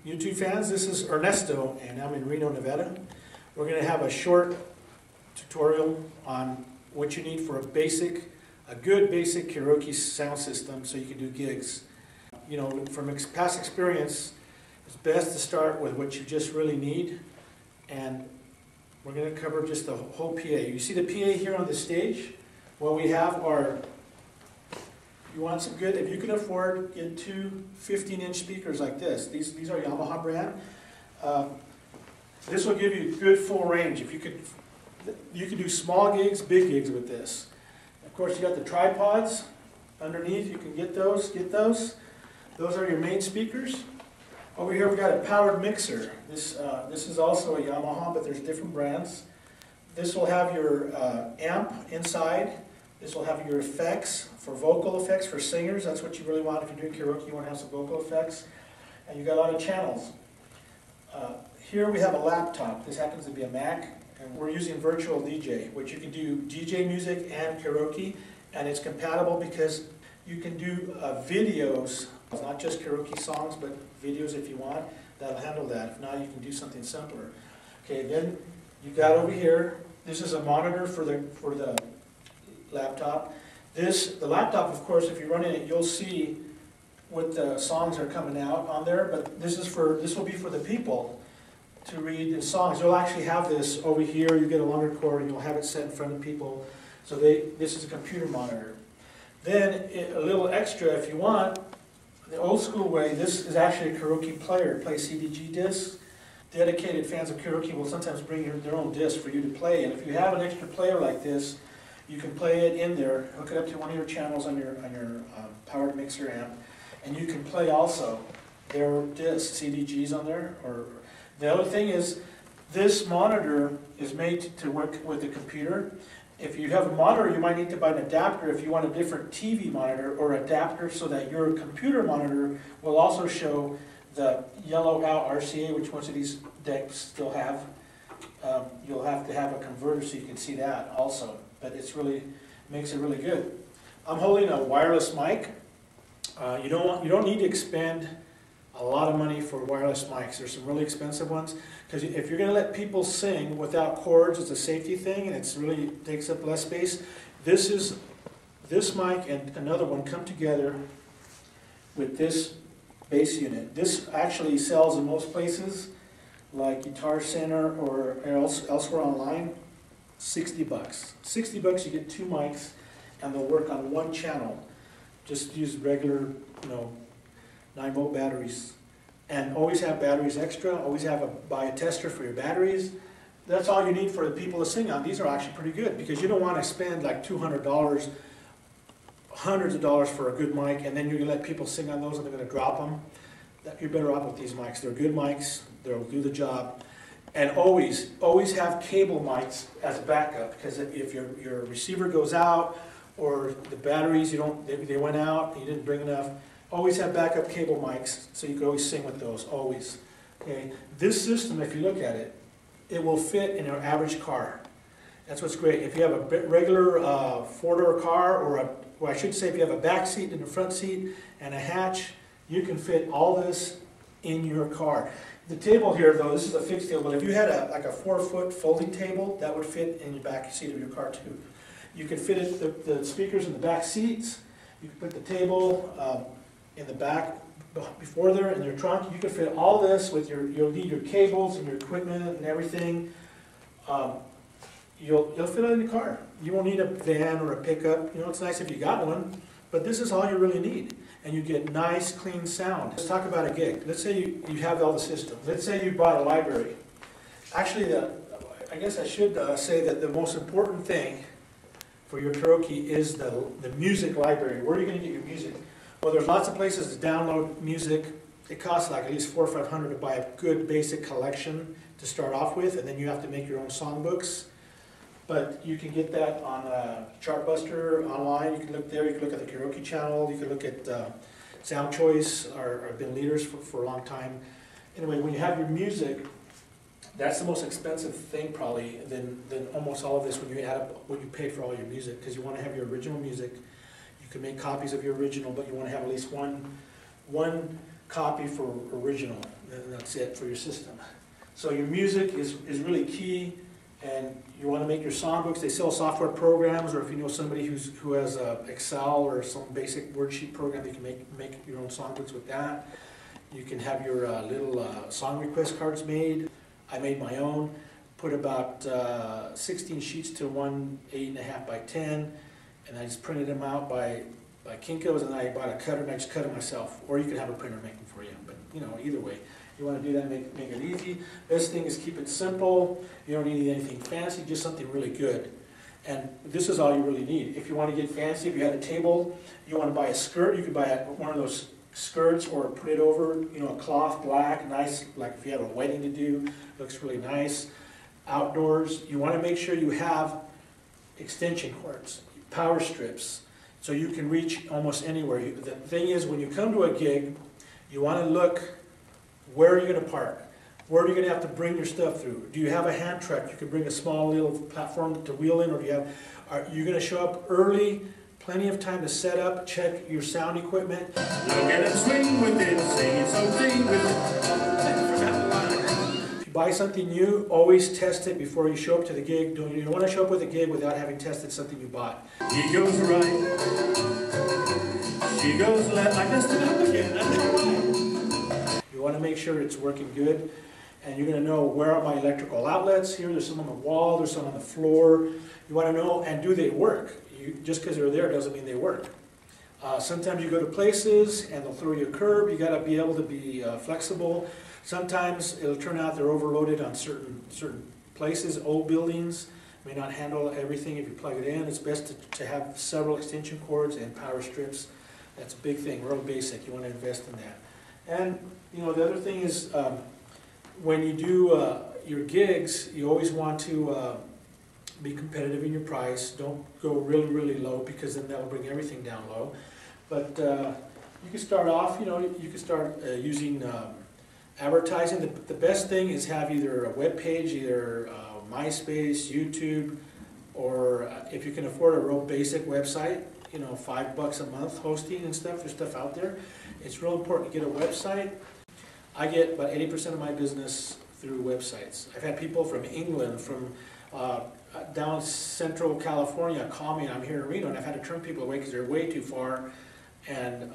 YouTube fans, this is Ernesto and I'm in Reno, Nevada. We're going to have a short tutorial on what you need for a good basic karaoke sound system so you can do gigs. You know, from past experience, it's best to start with what you just really need, and we're going to cover just the whole PA. You see the PA here on the stage? What we have are, you want some good, if you can afford, get two 15-inch speakers like this. These are Yamaha brand. This will give you good full range. If you could do small gigs, big gigs with this. Of course, you got the tripods underneath. You can get those. Those are your main speakers. Over here, we've got a powered mixer. This is also a Yamaha, but there's different brands. This will have your amp inside. This will have your effects for vocal effects for singers. That's what you really want if you're doing karaoke. You want to have some vocal effects. And you've got a lot of channels. Here we have a laptop. This happens to be a Mac. And we're using Virtual DJ, which you can do DJ music and karaoke. And it's compatible because you can do videos, not just karaoke songs, but videos if you want. That'll handle that. If not, you can do something simpler. Okay, then you've got over here, this is a monitor for the laptop. The laptop, of course, if you're running it, you'll see what the songs are coming out on there, but this will be for the people to read the songs. You'll actually have this over here. You get a longer cord and you'll have it set in front of people. So this is a computer monitor. Then a little extra if you want, the old school way, this is actually a karaoke player. It plays CDG discs. Dedicated fans of karaoke will sometimes bring their own disc for you to play. And if you have an extra player like this, you can play it in there, hook it up to one of your channels on your powered mixer amp, and you can play also their discs, CDGs on there. Or the other thing is, this monitor is made to work with the computer. If you have a monitor, you might need to buy an adapter if you want a different TV monitor or adapter so that your computer monitor will also show the yellow out RCA, which most of these decks still have. You'll have to have a converter so you can see that also, but it's really makes it really good. I'm holding a wireless mic. You don't need to expend a lot of money for wireless mics. There's some really expensive ones, because if you're going to let people sing without cords, it's a safety thing, and it's really takes up less space. This mic and another one come together with this bass unit. This actually sells in most places, like Guitar Center or elsewhere online. $60. $60 you get two mics, and they'll work on one channel. Just use regular, 9-volt batteries, and always have batteries extra. Always buy a tester for your batteries. That's all you need for the people to sing on. These are actually pretty good because you don't want to spend like $200, hundreds of dollars for a good mic, and then you're going to let people sing on those and they're going to drop them. You're better off with these mics. They're good mics. They'll do the job. And always have cable mics as a backup, because if your receiver goes out or the batteries they went out and you didn't bring enough, always have backup cable mics so you can always sing with those, always. Okay. This system, if you look at it, it will fit in your average car. That's what's great. If you have a regular four-door car, or I should say if you have a back seat and a front seat and a hatch, you can fit all this in your car. The table here, though, this is a fixed table, but if you had like a 4-foot folding table, that would fit in your back seat of your car too. You can fit the speakers in the back seats. You can put the table in the back before there in your trunk. You can fit all this with you'll need your cables and your equipment and everything. You'll fit it in the car. You won't need a van or a pickup. It's nice if you got one, but this is all you really need. And you get nice, clean sound. Let's talk about a gig. Let's say you have all the system. Let's say you bought a library. Actually, I guess I should say that the most important thing for your karaoke is the music library. Where are you going to get your music? Well, there's lots of places to download music. It costs like at least $400 or $500 to buy a good basic collection to start off with, and then you have to make your own songbooks. But you can get that on Chartbuster online. You can look there. You can look at the karaoke channel. You can look at Sound Choice, or have been leaders for a long time. Anyway, when you have your music, that's the most expensive thing probably than almost all of this when you add up what you paid for all your music, because you want to have your original music. You can make copies of your original, but you want to have at least one copy for original, and that's it for your system. So your music is really key, and you want to make your songbooks. They sell software programs, or if you know somebody who has Excel or some basic worksheet program, you can make your own songbooks with that. You can have your little song request cards made. I made my own, put about 16 sheets to one 8.5 by 10, and I just printed them out by Kinko's, and I bought a cutter and I just cut it myself. Or you could have a printer make them for you, but you know, either way. You want to do that, make it easy. Best thing is keep it simple. You don't need anything fancy, just something really good. And this is all you really need. If you want to get fancy, if you had a table, you want to buy a skirt, you could buy one of those skirts or put it over, you know, a cloth, black, nice, like if you have a wedding to do, looks really nice. Outdoors, you want to make sure you have extension cords, power strips, so you can reach almost anywhere. The thing is, when you come to a gig, you want to look, where are you going to park? Where are you going to have to bring your stuff through? Do you have a hand truck? You can bring a small little platform to wheel in, or do you have, are you going to show up early? Plenty of time to set up, check your sound equipment. Look at it, swing with it, sing it, so sing with it. If you buy something new, always test it before you show up to the gig. You don't want to show up with a gig without having tested something you bought. He goes right, she goes left. I messed it up again, I never mind. You want to make sure it's working good, and you're going to know, where are my electrical outlets? Here, there's some on the wall, there's some on the floor. You want to know, and do they work? Just because they're there doesn't mean they work. Sometimes you go to places and they'll throw you a curb. You got to be able to be flexible. Sometimes it'll turn out they're overloaded on certain places. Old buildings may not handle everything if you plug it in. It's best to have several extension cords and power strips. That's a big thing, real basic. You want to invest in that. And you know, the other thing is, when you do your gigs, you always want to be competitive in your price. Don't go really, really low, because then that'll bring everything down low. But you can start off, you know, you can start using advertising. The best thing is have either a web page, either MySpace, YouTube, or if you can afford a real basic website, you know, $5 a month hosting and stuff. There's stuff out there. It's real important to get a website. I get about 80% of my business through websites. I've had people from England, from down Central California call me, and I'm here in Reno, and I've had to turn people away because they're way too far. And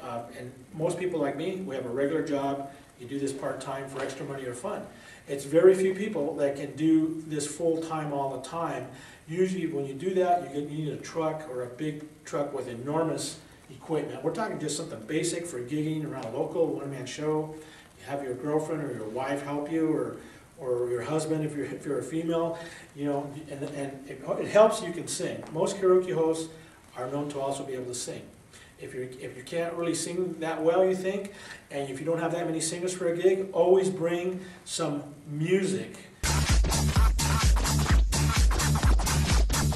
most people like me, we have a regular job. You do this part-time for extra money or fun. It's very few people that can do this full-time all the time. Usually when you do that, you need a truck, or a big truck with enormous equipment. We're talking just something basic for gigging around a local one-man show. You have your girlfriend or your wife help you, or your husband if you're a female, you know, and it helps you can sing. Most karaoke hosts are known to also be able to sing. If you can't really sing that well, you think, and if you don't have that many singers for a gig, always bring some music.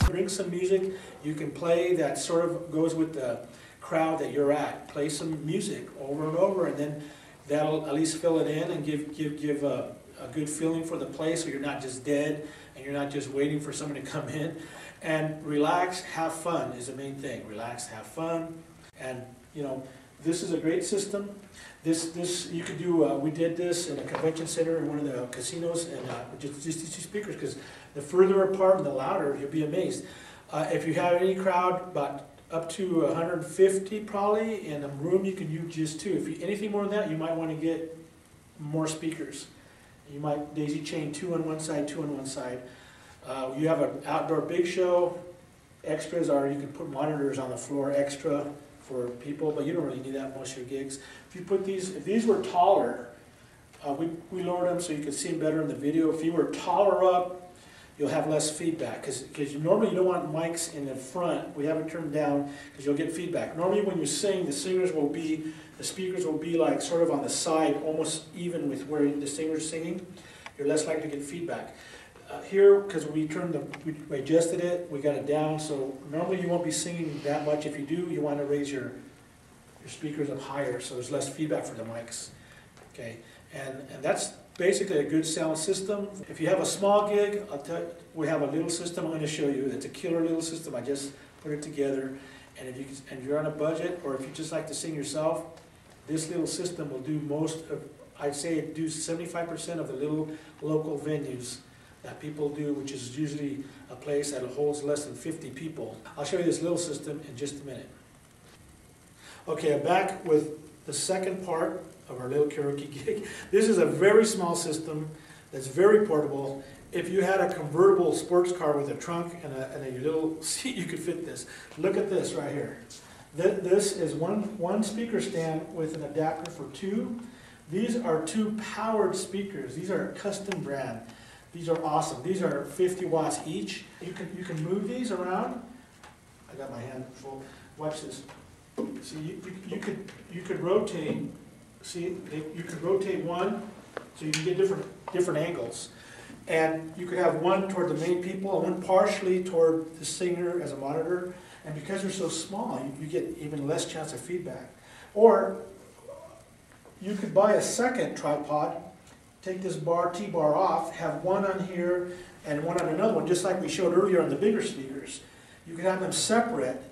Bring some music you can play that sort of goes with the crowd that you're at. Play some music over and over, and then that'll at least fill it in and give a good feeling for the place, so you're not just dead and you're not just waiting for someone to come in. And relax, have fun is the main thing. Relax, have fun. And you know, this is a great system. This you could do. We did this in a convention center in one of the casinos, and just these two speakers, because the further apart and the louder, you'll be amazed. If you have any crowd, about up to 150 probably in a room, you can use just two. If you, anything more than that, you might want to get more speakers. You might daisy chain 2 on one side, 2 on one side. You have an outdoor big show. Extras are, you can put monitors on the floor extra for people, but you don't really need that in most of your gigs. If you put these, if these were taller, we lowered them so you could see them better in the video. If you were taller up, you'll have less feedback, because normally you don't want mics in the front. We have it turned down because you'll get feedback. Normally when you sing, the speakers will be like sort of on the side, almost even with where the singer's singing. You're less likely to get feedback. Here, because we adjusted it, we got it down, so normally you won't be singing that much. If you do, you want to raise your speakers up higher so there's less feedback for the mics. Okay, and that's basically a good sound system. If you have a small gig, I'll tell you, we have a little system I'm going to show you. It's a killer little system. I just put it together. And if you're on a budget, or if you just like to sing yourself, This little system will do most of, I'd say it do 75% of the little local venues that people do, which is usually a place that holds less than 50 people. I'll show you this little system in just a minute. Okay, I'm back with the second part of our little karaoke gig. This is a very small system that's very portable. If you had a convertible sports car with a trunk and a little seat, you could fit this. Look at this right here. This is one speaker stand with an adapter for two. These are two powered speakers. These are custom brand. These are awesome. These are 50 watts each. You can move these around. I got my hand full. Watch this. See, you could rotate. See, you could rotate one, so you can get different angles. And you could have one toward the main people and one partially toward the singer as a monitor. And because they're so small, you get even less chance of feedback. Or you could buy a second tripod, take this T-bar off, have one on here and one on another one, just like we showed earlier on the bigger speakers. You could have them separate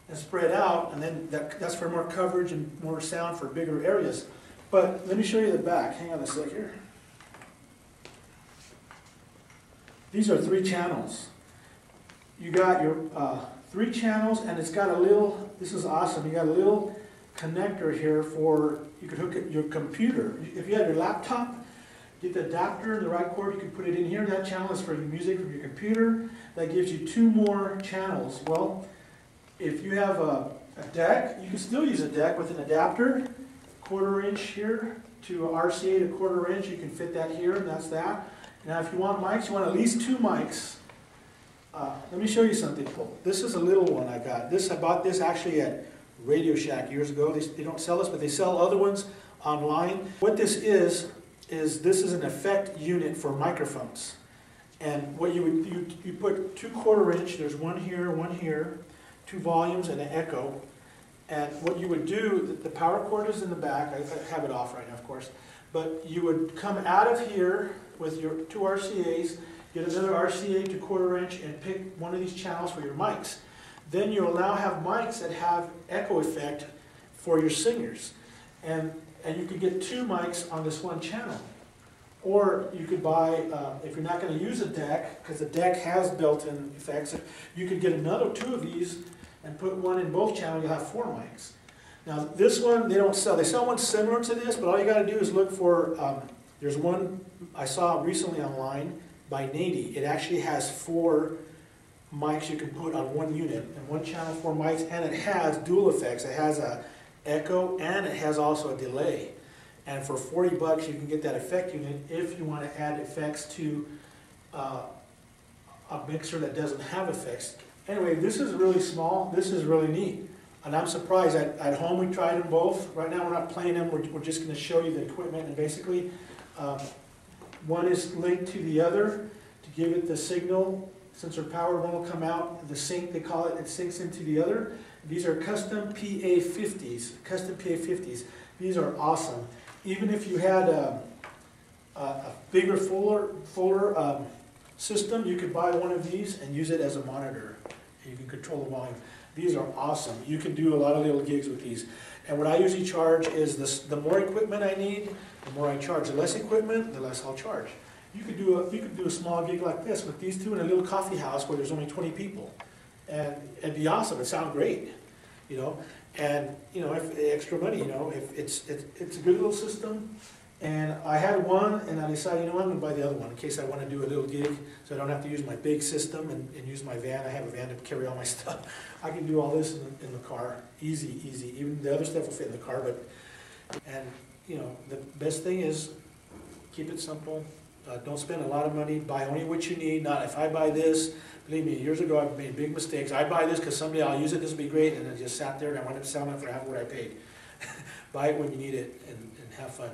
and spread out, and then that's for more coverage and more sound for bigger areas. But let me show you the back. Hang on a sec here. These are 3 channels. You got your 3 channels, and it's got a little, this is awesome, you got a little connector here for, you could hook it your computer. If you have your laptop, get the adapter and the right cord, you can put it in here. That channel is for your music from your computer. That gives you 2 more channels. Well, if you have a deck, you can still use a deck with an adapter, 1/4 inch here to RCA to 1/4 inch. You can fit that here, and that's that. Now, if you want mics, you want at least 2 mics. Let me show you something cool. This is a little one I got. I bought this actually at Radio Shack years ago. They don't sell this, but they sell other ones online. What this is this is an effect unit for microphones. And what you put 2 1/4 inch, there's one here, 2 volumes and an echo. And what you would do, the power cord is in the back. I have it off right now, of course. But you would come out of here with your 2 RCAs, get another RCA to 1/4 inch, and pick one of these channels for your mics. Then you'll now have mics that have echo effect for your singers. And you could get 2 mics on this one channel. Or you could buy, if you're not going to use a deck, because the deck has built-in effects, you could get another 2 of these and put one in both channels. You'll have 4 mics. Now this one they don't sell. They sell one similar to this, but all you got to do is look for, there's one I saw recently online by Nady. It actually has 4 mics you can put on one unit, and one channel, 4 mics, and it has dual effects. It has a echo and it has also a delay. And for $40 you can get that effect unit if you want to add effects to a mixer that doesn't have effects. Anyway, this is really small. This is really neat. And I'm surprised. At home we tried them both. Right now we're not playing them. We're just going to show you the equipment. And basically one is linked to the other to give it the signal. Since they're powered, one will come out, the sync, they call it, it syncs into the other. These are custom PA50s. These are awesome. Even if you had a bigger, fuller system, you could buy one of these and use it as a monitor. You can control the volume. These are awesome. You can do a lot of little gigs with these. And what I usually charge is this: the more equipment I need, the more I charge. The less equipment, the less I'll charge. You could do a small gig like this with these 2 in a little coffee house where there's only 20 people, and it'd be awesome. It'd sound great, you know. And you know, if extra money, you know, if it's a good little system. And I had one, and I decided, you know, I'm going to buy the other one in case I want to do a little gig, so I don't have to use my big system and use my van. I have a van to carry all my stuff. I can do all this in the car, easy. Even the other stuff will fit in the car, and you know, the best thing is keep it simple. Don't spend a lot of money. Buy only what you need. Not if I buy this. Believe me, years ago I've made big mistakes. I buy this because someday I'll use it. This will be great, and it just sat there, and I wound up selling it for half what I paid. Buy it when you need it, and have fun.